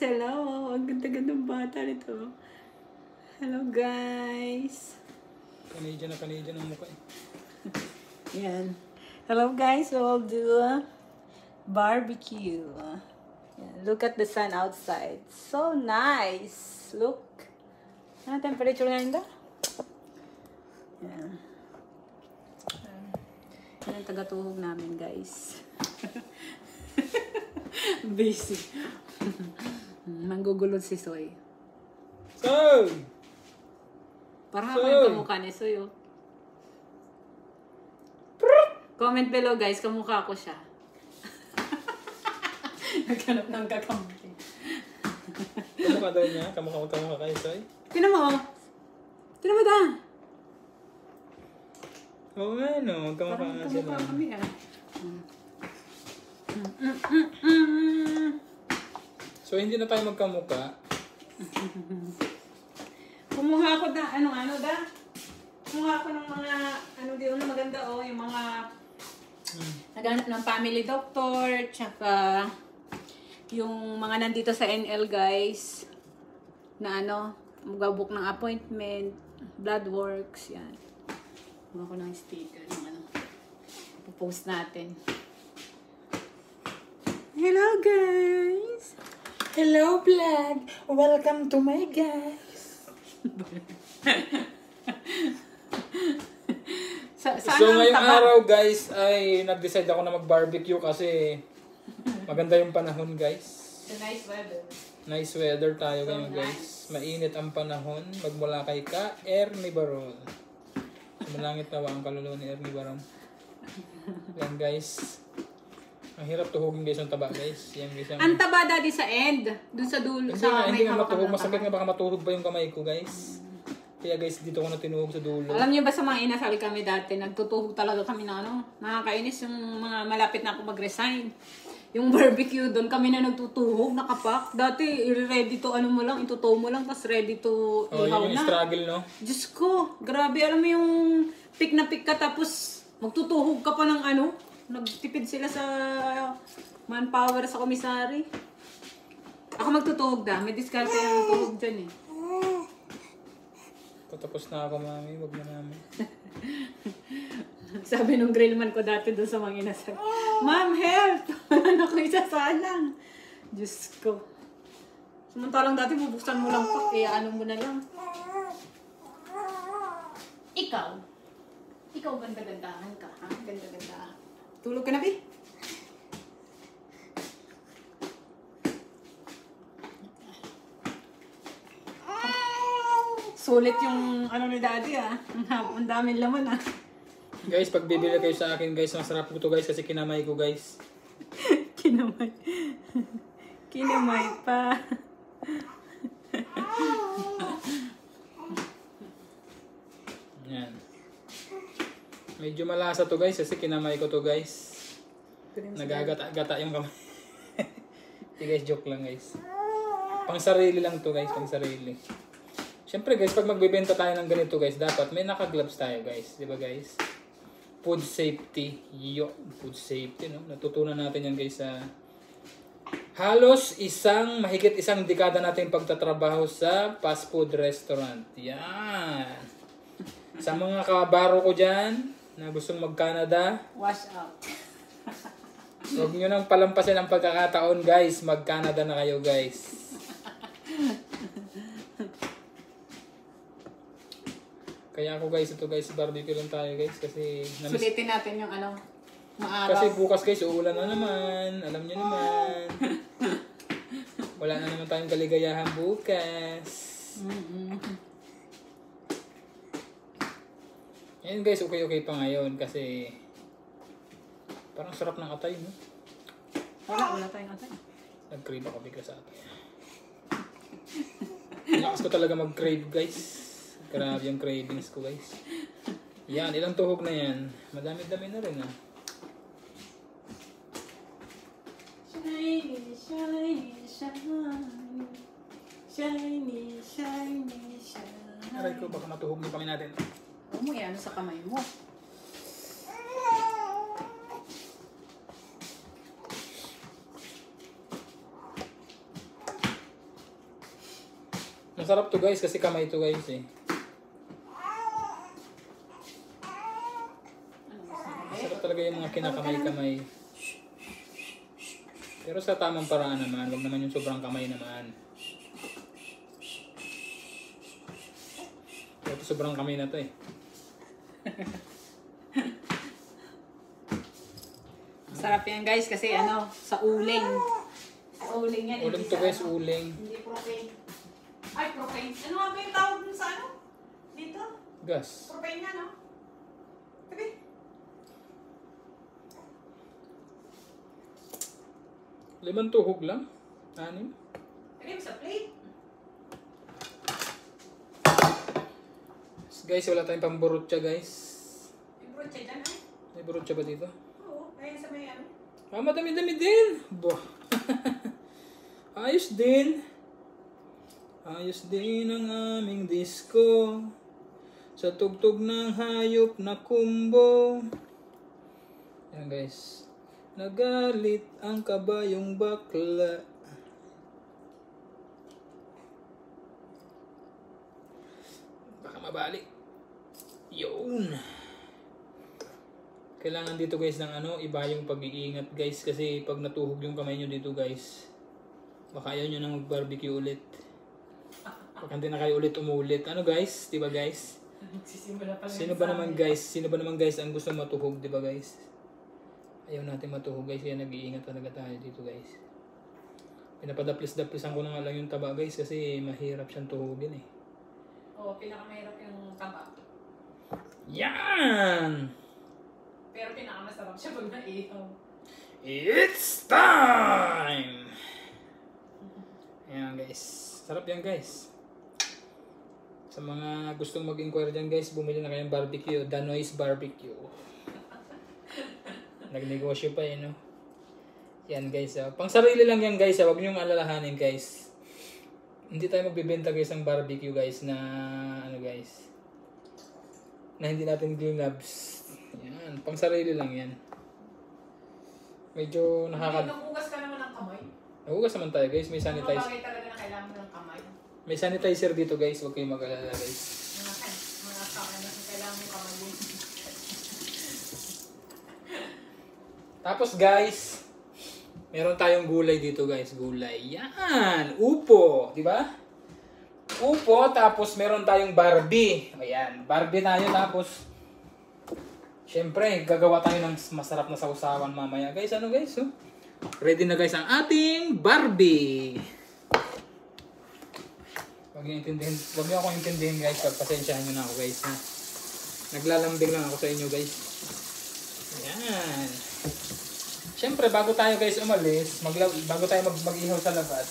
Hello. Ang ganda-gandang bata nito. Hello, guys. Canadian ang mukha eh. Yan. Hello, guys. We'll do a barbecue. Yan. Look at the sun outside. So nice. Look. Ano temperature ngayon ba? Yan. Yan ang taga-tuhog namin, guys. Busy. Manggugulod si Soy. Soy! Parang ako yung kamukha ni Soy, oh. Comment below, guys. Kamukha ko siya. Naghanap ng kakamukha. Kamukha daw niya? Kamukha kayo, Soy? Tinan mo, oh. Tinan mo da. Oo nga, no. Kamukha nga sila. Kamukha kami, ah. So, hindi na tayo magkamukha. Kumuha ako da, ano da? Kumuha ako ng mga, di na maganda, oh, yung mga naghanap ng family doctor, tsaka yung mga nandito sa NL, guys, na mag-book ng appointment, blood works, yan. Kumuha ko ng sticker, yung pupost natin. Hello, guys! Hello, vlog! Welcome to my guys! So ngayong araw, guys, ay nag-decide ako na mag-barbecue kasi maganda yung panahon, guys. The nice weather. Nice weather tayo ngayon, guys. Mainit ang panahon. Magmula kay ka Ernie Barol. Sumalangit nawa ang kaluluwa ni Ernie Barol. Yan, guys. Ang hirap tuhugin, guys, yung taba, guys. Yan, guys. Ang taba, daddy, sa end. Doon sa dulo. Hindi nga matuhog. Masakit nga, baka matuhog pa yung kamay ko, guys. Kaya, guys, dito ko na tinuhog sa dulo. Alam niyo ba sa mga inasal kami dati, nagtutuhog talaga kami na nakakainis yung mga malapit na ako mag-resign. Yung barbecue, doon kami na nagtutuhog, nakapak. Dati, ready to mo lang, ituto mo lang, tapos ready to ihaw yun yung na. struggle, no? Diyos ko, grabe. Alam mo yung pick na pick ka, tapos magtutuhog ka pa ng nagtipid sila sa manpower sa komisari. Ako magtutuhog da. May diskarte yung tuhog dyan eh. Patapos na ako, mami. Huwag na namin. Sabi nung grillman ko dati doon sa mga inasal, Ma'am, help! Wala na ko isasalang. Diyos ko. Samantalang dati bubuksan mo lang pa. Kaya mo na lang. Ikaw ganda-gandahan ka, ha? Ganda-gandahan. Tulog ka na, Pi? Sulit yung ni Daddy, ah. Ang daming laman, ah. Guys, pag bibili kayo sa akin, guys, masarap po ito, guys, kasi kinamay ko, guys. Kinamay. Kinamay pa. Yan. Medyo malasa to, guys, kasi kinamay ko to, guys. Nagagata-gata yung kamay. Hindi, guys, joke lang, guys. Pang sarili lang to, guys, pang sarili. Siyempre, guys, pag magbebenta tayo ng ganito, guys, dapat may naka-gloves tayo, guys. Di ba, guys? Food safety. Food safety, no? Natutunan natin yan, guys, sa halos mahigit isang dekada natin pagtatrabaho sa fast food restaurant. Yan. Sa mga kabaro ko dyan, na gustong mag-Canada, Wash out. huwag nyo nang palampasin ang pagkakataon, guys. Mag-Canada na kayo, guys. Kaya ako, guys, ito, guys, barbecue lang tayo, guys, kasi Sulitin natin yung maaraw. kasi bukas, guys, uulan na naman. Alam nyo naman. Wala na naman tayong kaligayahan bukas. Ayan, guys, okay pa ngayon kasi parang sarap ng atay, no? Wala tayong atay. Nag-crave ako bigla sa atay. Lakas ko talaga mag-crave, guys. Grabe yung cravings ko, guys. Yan, ilang tuhog na yan. Madami-dami na rin, ah. Shiny, shiny, shiny. Shiny, shiny, shiny. Aray ko, baka matuhog yung kami natin. Huwag mo yan sa kamay mo. Masarap to guys kasi kamay to guys eh. Masarap talaga yung mga kinakamay-kamay. Pero sa tamang paraan naman, wag naman yung sobrang kamay naman. Ito sobrang kamay na to eh. Sarap yan guys kasi ano, sa uling. Sa uling yan. Uling to guys, uling. Hindi propane. Ay, propane. Ano nga ba yung tawag dun sa ano? Dito? Gas. Propane nga, no? Tabi. 5 tuhog lang. 6. Tabi mo sa plate. Guys, wala tayong pamburutya guys. May brocha dyan, ay? May burutya ba dito? Oo, ayan sa may ano. Ah, madami-dami din. Bah. Ayos din. Ayos din ang aming disco. Sa tugtog ng hayop na kumbo. Yan guys. Nagalit ang kabayong bakla. Baka mabalik. Yun. Kailangan dito guys ng ano, iba yung pag-iingat guys. Kasi pag natuhog yung kamay nyo dito guys, baka ayaw nyo nang mag-barbecue ulit. Baka hindi na kayo ulit umulit. Ano guys? Diba guys? Sino ba naman guys ang gusto matuhog, diba guys? Ayaw natin matuhog guys, kaya nag-iingat talaga tayo dito guys. Pinapadaplis-daplisan ko na nga lang yung taba guys kasi mahirap siyang tuhugin eh. Oo, pinakamahirap yung taba. Yan! Pero pinakamasarap siya pag naihaw. It's time! Ayan guys. Sarap yan guys. Sa mga gustong mag-inquire dyan guys, bumili na kayong barbecue. Danoy's Barbecue. Nagnegosyo pa eh, no? Yan guys. Pang sarili lang yan guys. Huwag niyong alalahanin guys. Hindi tayo magbibenta guys ng barbecue guys na ano guys. Na hindi natin gloves. Yan. Pang sarili lang yan. Medyo Nagugas ka naman ng kamay. Nagugas naman tayo guys. May Mga sanitizer. bagay talaga na kailangan mo ng kamay. May sanitizer dito guys. Huwag kayong mag-alala guys. Mga kamay na kailangan mo kamay din. Tapos guys, meron tayong gulay dito guys. Gulay. Yan. Upo. Diba? Upo. Tapos meron tayong Barbie. Ayan. Barbie tayo. Tapos syempre, gagawa tayo ng masarap na sausawan mamaya. Guys, ano guys? Oh? Ready na guys ang ating Barbie. Huwag niyo akong intindihin guys. Pagpasensyahan nyo na ako guys. Ha? Naglalambing lang ako sa inyo guys. Ayan. Syempre, bago tayo guys umalis, bago tayo mag-ihaw sa labas,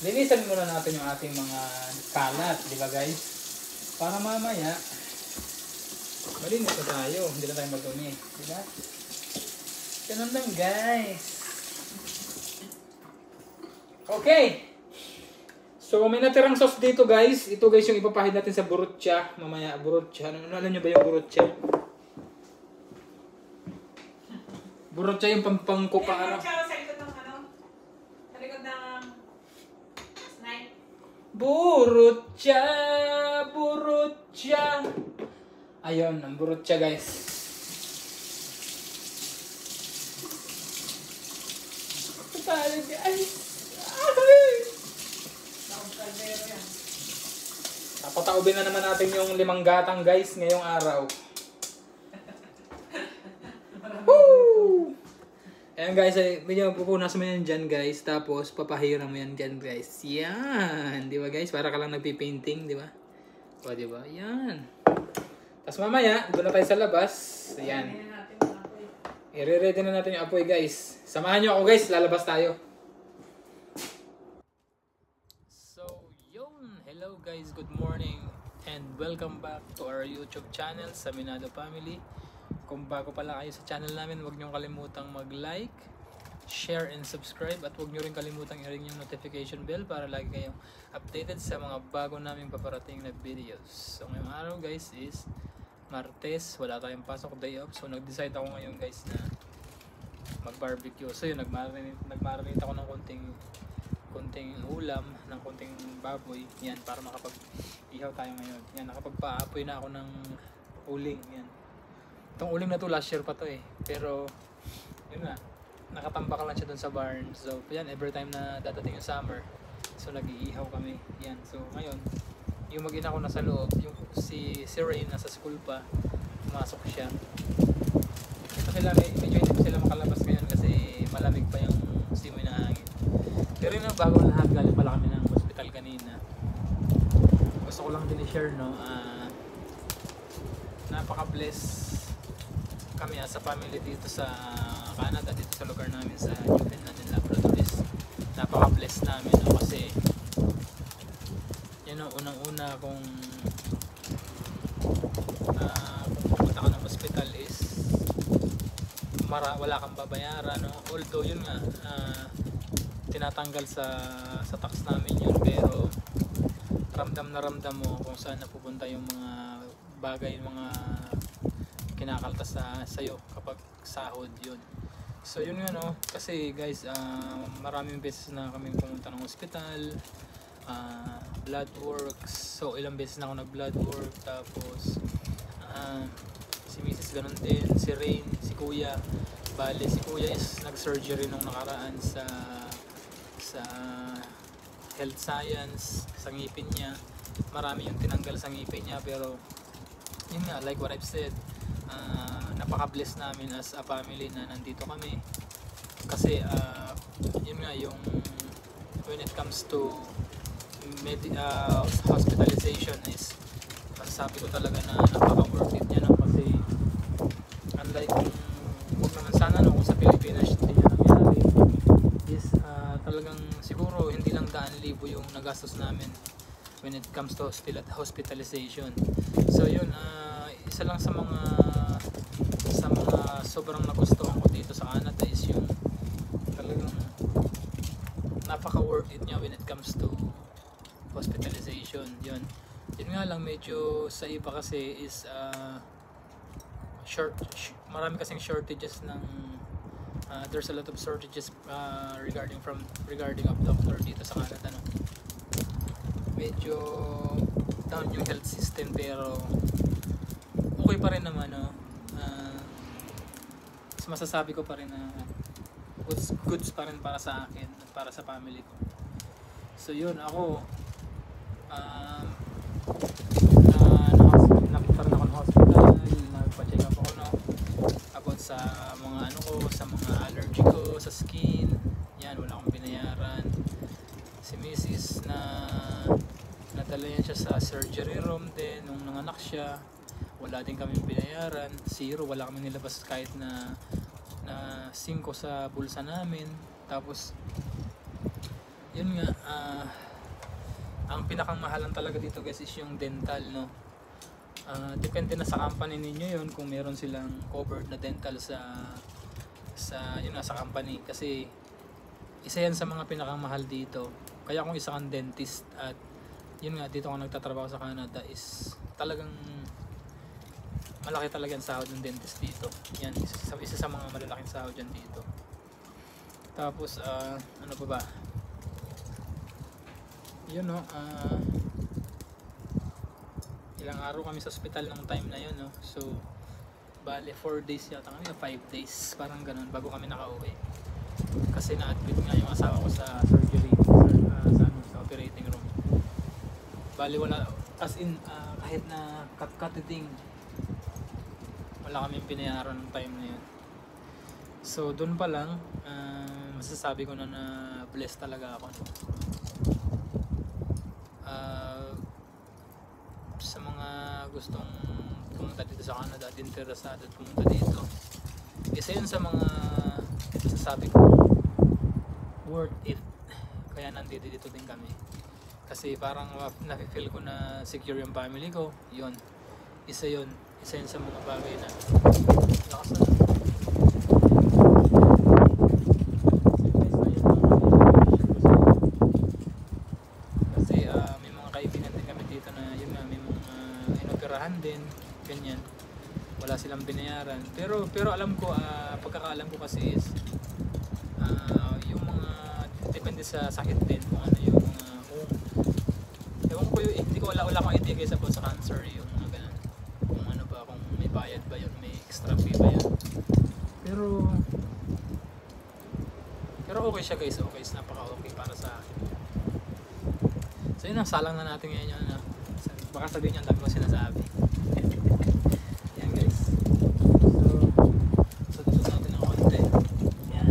linisan muna natin yung ating mga kalat, di ba guys? Para mamaya, malinis na tayo, hindi na tayo madumi, di ba? Ganun lang guys. Okay. So, may natirang sauce dito guys. Ito guys yung ipapahid natin sa burutya. Mamaya, burutya. Alam nyo ba yung burutya? Burutya yung pampangko pa ano. Burutya sa likod ng ano? Sa likod ng snipe. Burutya, burutya. Ayun, ang burutya guys. Ito tayo guys. Ay! Nakong yan. Papataubin na naman natin yung 5 gatang guys ngayong araw. Woo! Ayan guys, medyo pupunas mo yan dyan guys. Tapos papahiram mo yan dyan guys. Yan. Di ba guys? Para ka lang nagpipainting, di ba? O di ba? Yan. Tapos mamaya, doon na tayo sa labas. Ayan. I-ready na natin yung apoy guys. Samahan nyo ako guys. Lalabas tayo. So, yun. Hello guys. Good morning. And welcome back to our YouTube channel, Saminado Family. Kung bago pala kayo sa channel namin, huwag nyo kalimutang mag-like, share, and subscribe. At huwag nyo rin kalimutang i-ring yung notification bell para lagi kayong updated sa mga bago naming paparating na videos. So ngayong araw guys is Martes, wala tayong pasok, day off. So nag-decide ako ngayon guys na mag-barbecue. So yun, nag-marinate ako ng konting konting ulam, ng konting baboy. Yan, para makapag-ihaw tayo ngayon. Yan, nakapagpaapoy na ako ng uling. Yan. Itong uling na to, last year pa to eh. Pero, yun nga, nakatambak lang siya dun sa barn. So, yan, every time na dadating yung summer, so nag-iihaw kami. Yan, so ngayon, yung mag-ina ko nasa loob, yung si Rain nasa school pa, pumasok siya. So sila, medyo hindi pa sila makalabas ngayon kasi malamig pa yung simoy na hangin. Pero yun, bago lahat, galing pala kami ng hospital kanina. Gusto ko lang din i-share, no, napaka-bless kami as a family dito sa Canada, dito sa lugar namin sa Newfoundland and Labrador. Napaka-bless namin, no, kasi yun, unang-una kung pumunta ka ng hospital is wala kang babayaran, no? Although yun nga, tinatanggal sa tax namin yun, pero ramdam na ramdam mo kung saan napupunta yung mga bagay, yung mga kinakaltas sa'yo kapag sahod yun. So yun nga, no, kasi guys, maraming beses na kami pumunta ng hospital, blood works. So ilang beses na ako nag blood work, tapos si Mrs. ganun din, si Rain, si Kuya. Bale, si Kuya is nag-surgery nung nakaraan sa health science, sa ngipin niya. Marami yung tinanggal sa ngipin niya, pero yun nga, like what I've said, napaka-bless namin as a family na nandito kami. Kasi yun nga, yung when it comes to hospitalization is masasabi ko talaga na napaka-worth it niya, no? Kasi unlike kung naman sana, no, kung sa Pilipinas hindi niya nangyari is talagang siguro hindi lang 1,000 yung nagastos namin when it comes to hospitalization. So yun, isa lang sa mga sobrang nagustuhan ko dito sa Canada is yung talagang napaka-worth it niya when it comes to hospitalization. Yun nga lang, medyo sa iba kasi is marami kasing shortages ng there's a lot of shortages regarding of doctor dito sa Canada, no? Medyo down yung health system, pero okay pa rin naman, no? Masasabi ko pa rin na goods pa rin para sa akin at para sa family ko. So yun, ako napunta rin ako ng hospital, nagpa-check up ako, no, about sa mga sa mga allergy ko sa skin. Yan, wala akong binayaran. Si Mrs. nadala yan siya sa surgery room din nung nanganak siya, wala din kami binayaran, zero, wala kami nilabas kahit na 5 sa bulsa namin. Tapos yun nga, ang pinakamahalan talaga dito guys is yung dental, no. Depende na sa company ninyo yun kung meron silang covered na dental sa company, kasi isa yan sa mga pinakamahal dito. Kaya kung isa kang dentist at yun nga, dito ako nagtatrabaho sa Canada, is talagang malaki talaga ang sahod ng dentist dito. Yan, isa sa mga malalaking sahod dyan dito. Tapos ano pa ba, yun, no, ilang araw kami sa hospital ng time na yun, no. So bale 4 days yata kami, 5 days, parang ganun, bago kami nakauwi. Kasi na-admit nga yung asawa ko sa surgery, sa operating room. Bale wala, as in kahit na cut-cutting, wala kaming binayaran ng time na yun. So doon pa lang, masasabi ko na blessed talaga ako, no? Sa mga gustong pumunta dito sa Canada at interesado at pumunta dito, isa yun sa mga masasabi ko worth it. Kaya nandito dito din kami, kasi parang nafe-feel ko na secure yung family ko. Yun, isa yun sa mga bagay na lakas na. Kasi may mga kaibigan din kami dito na yun nga, may mga inoperahan din, ganyan, wala silang binayaran. Pero alam ko, pagkakaalam ko kasi is yung mga depende sa sakit din kung ano yung ewan ko yung hindi ko wala akong idea guys about sa cancer yung mga ganun kung ano ba kung may bayad ba yun may extra fee ba yun pero okay siya guys okay napaka okay para sa akin so yun ang salang na natin ngayon yun baka sabihin niyo ang dami ko sinasabi yan guys so tutok natin ng konti yan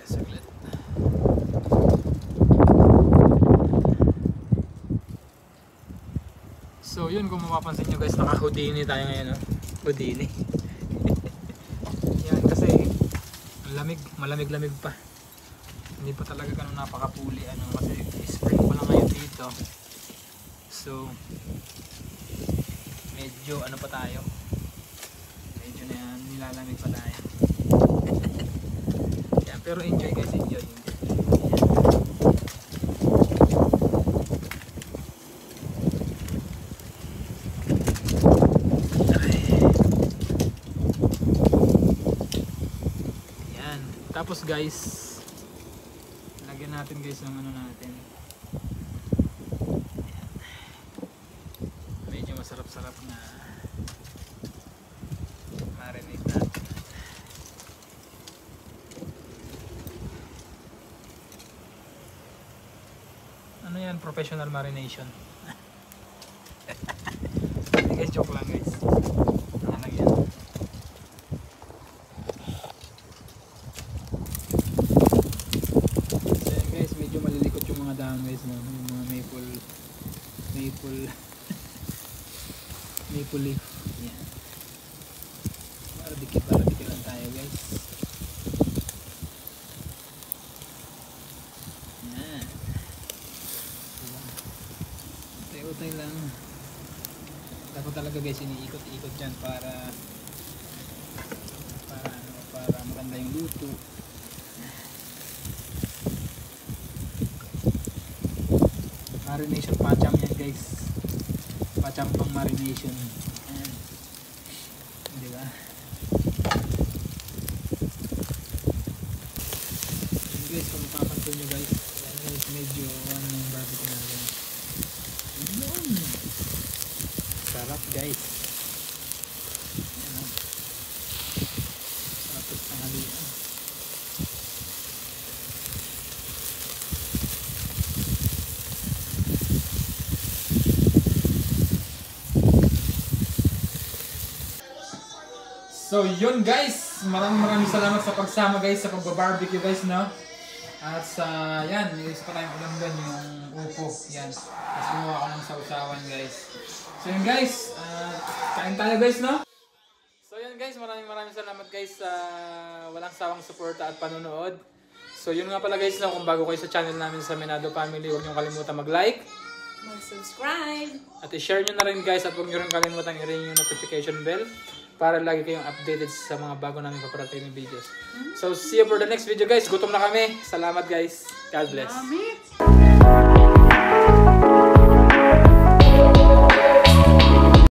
saglit so yun kung mapapansin nyo guys naka Houdini tayo ngayon Houdini yan kasi malamig pa hindi pa talaga ganun napakapuli kasi spring pa lang ngayon dito so medyo pa tayo medyo nilalamig pa tayo yan, pero enjoy guys enjoy tapos guys lagyan natin guys ng natin ayan. Medyo masarap-sarap na marinate natin yan professional marination guys joke lang guys lang yan. Guys, no? Yung mga maple leaf yan para dikit lang tayo guys yan diba utay lang dapat talaga guys iniikot-ikot dyan para maganda yung luto marination pacham yan guys pacham pang marination ayan diba and guys kung mapapansin nyo guys yan guys medyo yung barbecue natin yun sarap guys ayan sarap ito tanghalian so yun guys, maraming salamat sa pagsama guys sa pagba-barbecue guys no. At sa yan, isa pa tayong ulam doon yung upo, yan. Tapos gumawa ako ng sausawan guys. So yun guys, kain tayo guys no. So yun guys, maraming salamat guys sa walang sawang suporta at panonood. So yun nga pala guys no, kung bago kayo sa channel namin sa Menado Family, huwag niyong kalimutan mag-like, mag-subscribe, at i-share nyo na rin guys at huwag nyo rin kalimutan i-ring yung notification bell para lagi kayong updated sa mga bago namin paparating ng videos. So, see you for the next video guys. Gutom na kami. Salamat guys. God bless.